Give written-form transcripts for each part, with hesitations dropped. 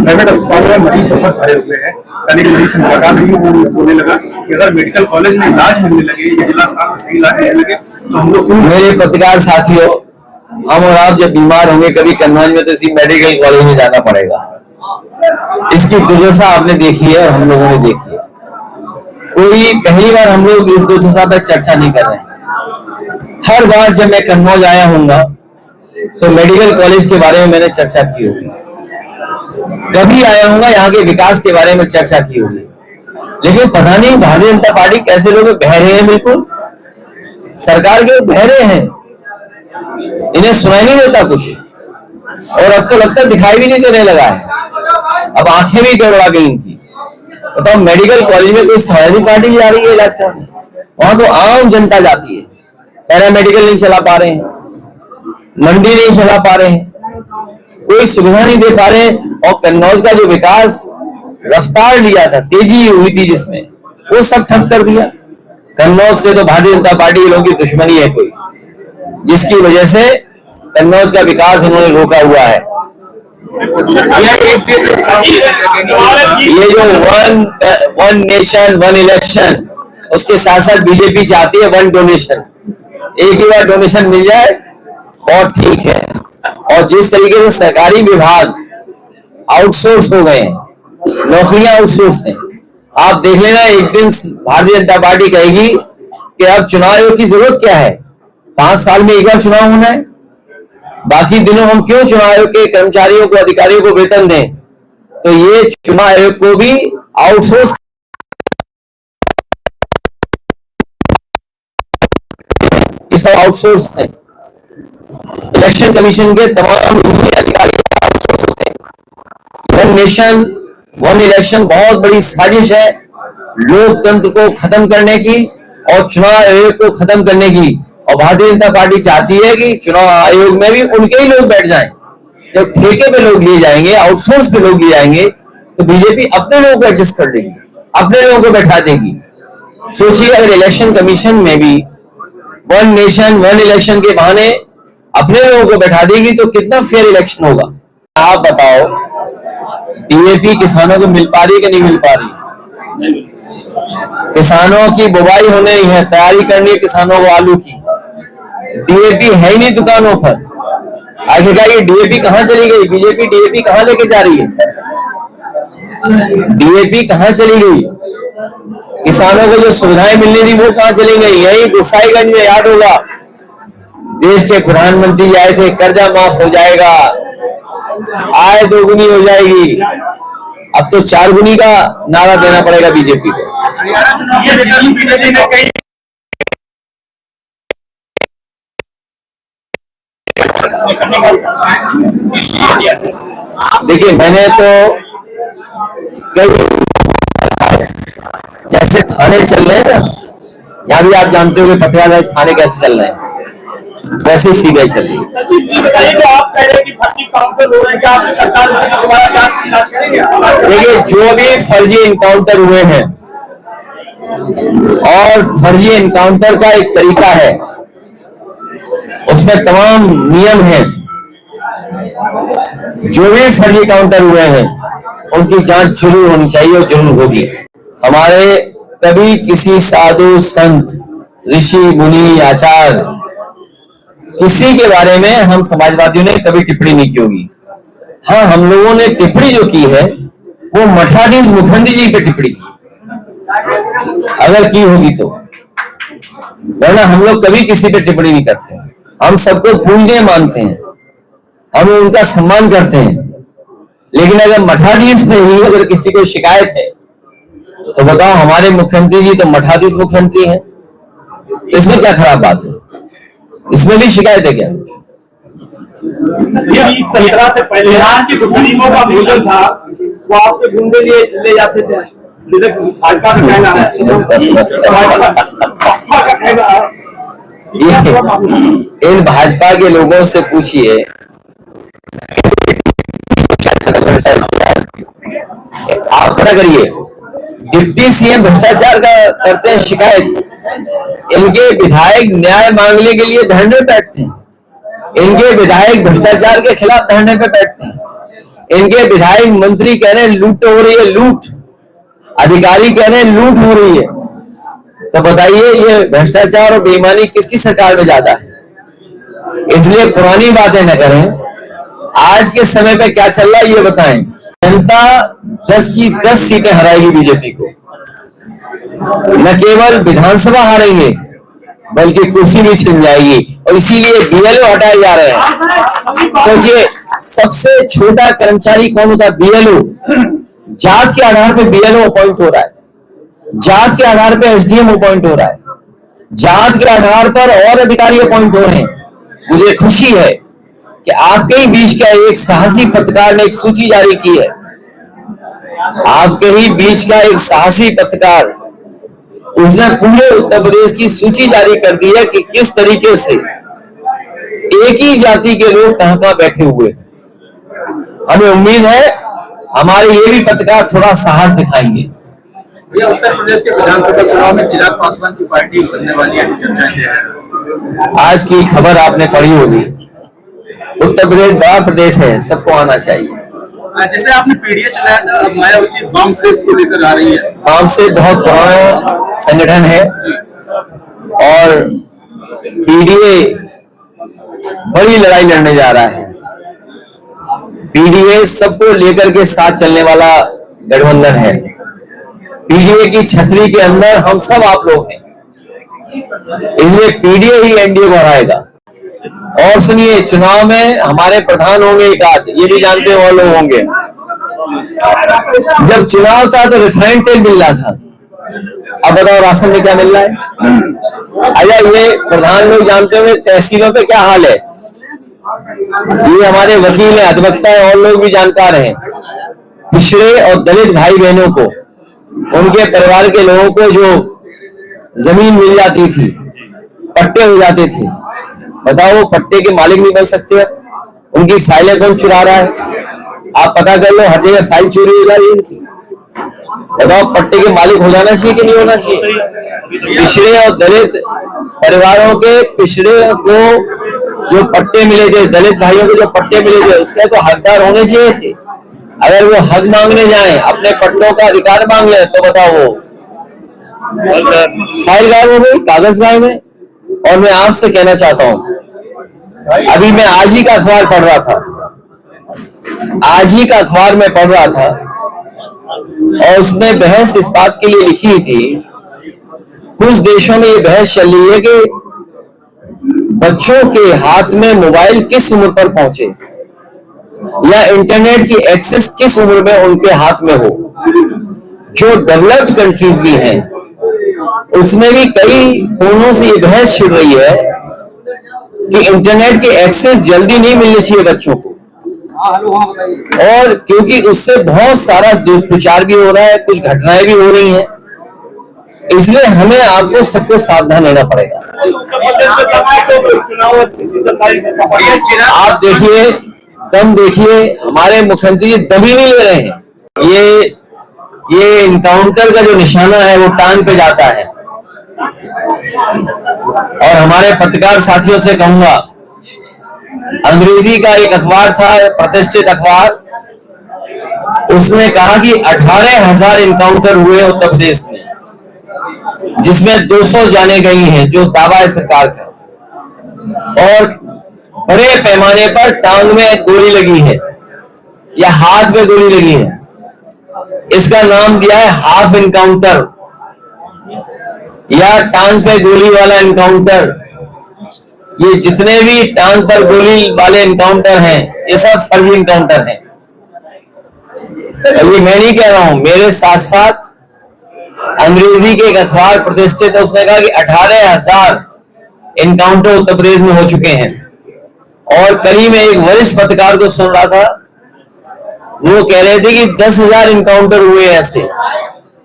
Private अस्पताल में मरीज बहुत भरे हुए हैं। कल एक मरीज से मुलाकात हुई, वो बोलने लगा कि अगर मेडिकल कॉलेज में इलाज मिलने लगे या जिला अस्पताल में सही इलाज मिलने लगे तो हम लोग। मेरे पत्रकार साथियों, हम और आप जब बीमार होंगे कभी कन्नौज में तो इसी मेडिकल कॉलेज में जाना पड़ेगा। इसकी दुर्दशा आपने देखी है और हम लोगों ने देखी है। कोई पहली बार हम लोग इस दुर्दशा पर चर्चा नहीं कर रहे हैं। हर बार जब मैं कन्नौज आया हूँगा तो मेडिकल कॉलेज के बारे में मैंने चर्चा की होगी, कभी आया हूँगा यहाँ के विकास के बारे में चर्चा की होगी। लेकिन पता नहीं भारतीय जनता पार्टी कैसे लोग बहरे हैं, बिल्कुल सरकार के बहरे हैं, इन्हें सुनाई नहीं देता कुछ। और अब तो लगता है दिखाई भी नहीं देने लगा है, अब आंखें भी गड़बड़ा गई थी। बताओ, मेडिकल कॉलेज में कोई समाजवादी पार्टी जा रही है इलाज कराने? वहां तो आम जनता जाती है। पैरामेडिकल नहीं चला पा रहे हैं, मंडी नहीं चला पा रहे हैं, कोई सुविधा नहीं दे पा रहे हैं। और कन्नौज का जो विकास रफ्तार लिया था, तेजी हुई थी जिसमें, वो सब ठप कर दिया। कन्नौज से तो भारतीय जनता पार्टी के लोगों की दुश्मनी है कोई, जिसकी वजह से कन्नौज का विकास इन्होंने रोका हुआ है। ये जो वन नेशन वन इलेक्शन, उसके साथ साथ बीजेपी चाहती है वन डोनेशन। एक ही बार डोनेशन मिल जाए और ठीक है। और जिस तरीके से सरकारी विभाग आउटसोर्स हो गए हैं, नौकरियां आउटसोर्स हैं, आप देख लेना एक दिन भारतीय जनता पार्टी कहेगी कि अब चुनाव आयोग की जरूरत क्या है, 5 साल में एक बार चुनाव होना है, बाकी दिनों हम क्यों चुनाव आयोग के कर्मचारियों को, अधिकारियों को वेतन दें। तो ये चुनाव आयोग को भी आउटसोर्स, आउटसोर्स है। इलेक्शन कमीशन के तमाम अधिकारी आउटसोर्स होते हैं। वन नेशन वन इलेक्शन बहुत बड़ी साजिश है लोकतंत्र को खत्म करने की और चुनाव आयोग को खत्म करने की। और भारतीय जनता पार्टी चाहती है कि चुनाव आयोग में भी उनके ही लोग बैठ जाएं। जब ठेके पे लोग लिए जाएंगे, आउटसोर्स पे लोग लिए जाएंगे, तो बीजेपी अपने लोगों को एडजस्ट कर देगी, अपने लोगों को बैठा देगी। सोचिए, अगर इलेक्शन कमीशन में भी वन नेशन वन इलेक्शन के बहाने अपने लोगों को बैठा देगी तो कितना फेयर इलेक्शन होगा। आप बताओ, डीएपी किसानों को मिल पा रही है कि नहीं मिल पा रही? किसानों की बुवाई होने ही है, तैयारी करनी है किसानों को आलू की, डीएपी है ही नहीं दुकानों पर। आखिरकार ये डीएपी कहां चली गई? बीजेपी डीएपी कहां लेके जा रही है? डीएपी कहां चली गई? किसानों को जो सुविधाएं मिलनी थी वो कहां चली गई? यही गोसाईगंज में, याद होगा, देश के प्रधानमंत्री आए थे, कर्जा माफ हो जाएगा, आय दोगुनी हो जाएगी। अब तो 4 गुनी का नारा देना पड़ेगा बीजेपी को। देखिए, मैंने तो कई, जैसे थाने चल रहे हैं ना, यहाँ भी आप जानते हो कि पटियाला थाने कैसे चल रहे हैं, वैसे सीबीआई चल रही है। देखिए, जो भी फर्जी इनकाउंटर हुए हैं, और फर्जी इनकाउंटर का एक तरीका है, उसमें तमाम नियम हैं। जो भी फर्जी काउंटर हुए हैं उनकी जांच जरूर होनी चाहिए और जरूर होगी। हमारे कभी किसी साधु संत ऋषि मुनि आचार्य किसी के बारे में हम समाजवादियों ने कभी टिप्पणी नहीं की होगी। हाँ, हम लोगों ने टिप्पणी जो की है वो मठाधीश मुखर्जी जी पे टिप्पणी की, अगर की होगी तो, वरना हम लोग कभी किसी पे टिप्पणी नहीं करते। हम सबको पूज्य मानते हैं, हम उनका सम्मान करते हैं। लेकिन अगर मठाधीश में ही अगर किसी को शिकायत है तो बताओ, हमारे मुख्यमंत्री जी तो मठाधीश मुख्यमंत्री हैं, तो इसमें क्या खराब बात है? इसमें भी शिकायत है क्या? 17 से पहले की जो गरीबों का भोजन था वो आपके गुंडे ले जाते थे। भाजपा का कहना है, इन भाजपा के लोगों से पूछिए, आप पता करिए, डिप्टी सीएम भ्रष्टाचार का करते हैं शिकायत, इनके विधायक न्याय मांगने के लिए धरने बैठते हैं, इनके विधायक भ्रष्टाचार के खिलाफ धरने पे बैठते हैं। इनके विधायक मंत्री कह रहे हैं लूट हो रही है, लूट, अधिकारी कह रहे हैं लूट हो रही है। तो बताइए ये भ्रष्टाचार और बेईमानी किसकी सरकार में ज्यादा है? इसलिए पुरानी बातें न करें, आज के समय पे क्या चल रहा है ये बताएं। जनता 10 की 10 सीटें हराएगी बीजेपी को, न केवल विधानसभा हारेंगे बल्कि कुर्सी भी छिन जाएगी, और इसीलिए बीएलओ हटाए जा रहे हैं। सोचिए, सबसे छोटा कर्मचारी कौन होता है? बीएलओ। जात के आधार पर बीएलओ अपॉइंट हो रहा है, जात के आधार पर एसडीएम अपॉइंट हो रहा है, जात के आधार पर और अधिकारी अपॉइंट हो रहे हैं। मुझे खुशी है कि आपके ही बीच का एक साहसी पत्रकार ने एक सूची जारी की है, आपके ही बीच का एक साहसी पत्रकार, उसने पूरे उत्तर प्रदेश की सूची जारी कर दी है कि किस तरीके से एक ही जाति के लोग कहां कहां बैठे हुए हैं। हमें उम्मीद है हमारे ये भी पत्रकार थोड़ा साहस दिखाएंगे। भैया, उत्तर प्रदेश के विधानसभा चुनाव में चिराग पासवान की पार्टी उतरने वाली ऐसी चर्चा है। आज की खबर आपने पढ़ी होगी, उत्तर प्रदेश बड़ा प्रदेश है, सबको आना चाहिए। जैसे आपने पीडीए चलाया था, अब मायावती बम सेफ को लेकर आ रही है। बम सेफ बहुत पुराना संगठन है और पीडीए बड़ी लड़ाई लड़ने जा रहा है। पीडीए सबको लेकर के साथ चलने वाला गठबंधन है। पीडीए की छतरी के अंदर हम सब आप लोग हैं, इसलिए पीडीए ही एनडीए को हराएगा। और सुनिए, चुनाव में हमारे प्रधान होंगे एक आध, ये भी जानते हैं, और लोग होंगे। जब चुनाव था तो रिफाइंड तेल मिल रहा था, अब बताओ राशन में क्या मिल रहा है? अच्छा, ये प्रधान लोग जानते होंगे तहसीलों पे क्या हाल है, ये हमारे वकील है, अधिवक्ता है, और लोग भी जानकार हैं। पिछड़े और दलित भाई बहनों को, उनके परिवार के लोगों को जो जमीन मिल जाती थी, पट्टे हो जाते थे, बताओ वो पट्टे के मालिक नहीं बन सकते? उनकी फाइलें कौन चुरा रहा है? आप पता कर लो, हर जगह फाइल चोरी हो जा रही है उनकी। बताओ पट्टे के मालिक हो जाना चाहिए कि नहीं होना चाहिए? पिछड़े और दलित परिवारों के, पिछड़े को जो पट्टे मिले थे, दलित भाइयों को जो पट्टे मिले थे, उसके तो हकदार होने चाहिए थे। अगर वो हक मांगने जाए, अपने पट्टों का अधिकार मांग ले, तो बताओ वो फाइल गायब हो गई, कागज गायब है। और मैं आपसे कहना चाहता हूं, अभी मैं आज ही का अखबार पढ़ रहा था, आज ही का अखबार में पढ़ रहा था, और उसमें बहस इस बात के लिए लिखी थी, कुछ देशों में ये बहस चल रही है कि बच्चों के हाथ में मोबाइल किस उम्र पर पहुंचे, या इंटरनेट की एक्सेस किस उम्र में उनके हाथ में हो। जो डेवलप्ड कंट्रीज भी हैं, उसमें भी कई कोनों से ये बहस छिड़ रही है कि इंटरनेट की एक्सेस जल्दी नहीं मिलनी चाहिए बच्चों को, और क्योंकि उससे बहुत सारा दुष्प्रचार भी हो रहा है, कुछ घटनाएं भी हो रही हैं, इसलिए हमें आपको सबको सावधान रहना पड़ेगा। आप देखिए, दम देखिए, हमारे मुख्यमंत्री जी दम ही नहीं ले रहे हैं। ये इनकाउंटर का जो निशाना है वो टांग पे जाता है। और हमारे पत्रकार साथियों से कहूंगा, अंग्रेजी का एक अखबार था, प्रतिष्ठित अखबार, उसने कहा कि 18,000 इनकाउंटर हुए उत्तर प्रदेश में, जिसमें 200 जाने गई हैं, जो दावा है सरकार का, और बड़े पैमाने पर टांग में गोली लगी है या हाथ में गोली लगी है। इसका नाम दिया है हाफ इनकाउंटर या टांग पे गोली वाला इनकाउंटर। ये जितने भी टांग पर गोली वाले इनकाउंटर हैं, ये सब फर्जी इनकाउंटर हैं। ये मैं नहीं कह रहा हूं, मेरे साथ साथ अंग्रेजी के एक अखबार प्रतिष्ठित है, उसने कहा कि 18,000 इनकाउंटर उत्तर प्रदेश में हो चुके हैं। और कल ही मैं एक वरिष्ठ पत्रकार को सुन रहा था, वो कह रहे थे कि 10,000 इनकाउंटर हुए ऐसे।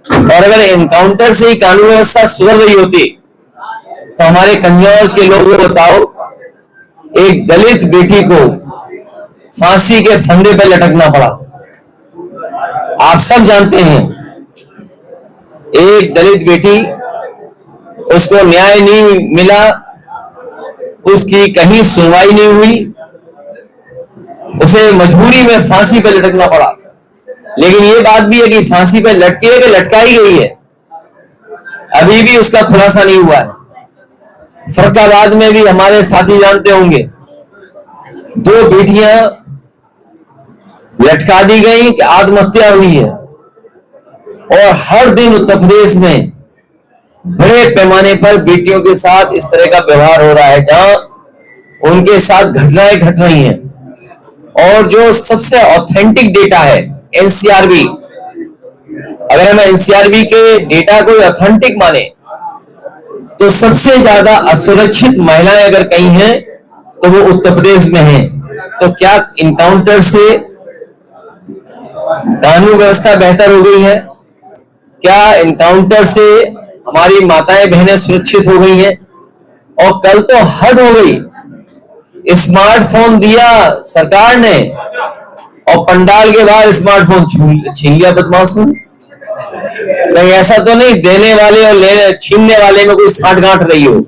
और अगर इनकाउंटर से ही कानून व्यवस्था सुधर रही होती तो हमारे कन्याज के लोग बताओ, एक दलित बेटी को फांसी के फंदे पर लटकना पड़ा। आप सब जानते हैं, एक दलित बेटी, उसको न्याय नहीं मिला, उसकी कहीं सुनवाई नहीं हुई, उसे मजबूरी में फांसी पे लटकना पड़ा। लेकिन ये बात भी है कि फांसी पे लटकी है कि लटकाई गई है, अभी भी उसका खुलासा नहीं हुआ है। फरक्काबाद में भी हमारे साथी जानते होंगे, 2 बेटियां लटका दी गई कि आत्महत्या हुई है। और हर दिन उत्तर प्रदेश में बड़े पैमाने पर बेटियों के साथ इस तरह का व्यवहार हो रहा है, जहां उनके साथ घटनाएं घट रही हैं। और जो सबसे ऑथेंटिक डेटा है एनसीआरबी, अगर हम एनसीआरबी के डेटा को ऑथेंटिक माने तो सबसे ज्यादा असुरक्षित महिलाएं अगर कहीं हैं तो वो उत्तर प्रदेश में हैं। तो क्या इनकाउंटर से कानून व्यवस्था बेहतर हो गई है? क्या इनकाउंटर से हमारी माताएं बहनें सुरक्षित हो गई हैं? और कल तो हद हो गई, स्मार्टफोन दिया सरकार ने और पंडाल के बाद स्मार्टफोन छीन लिया बदमाशों ने। कहीं ऐसा तो नहीं देने वाले और छीनने वाले में कोई साठगांठ रही हो?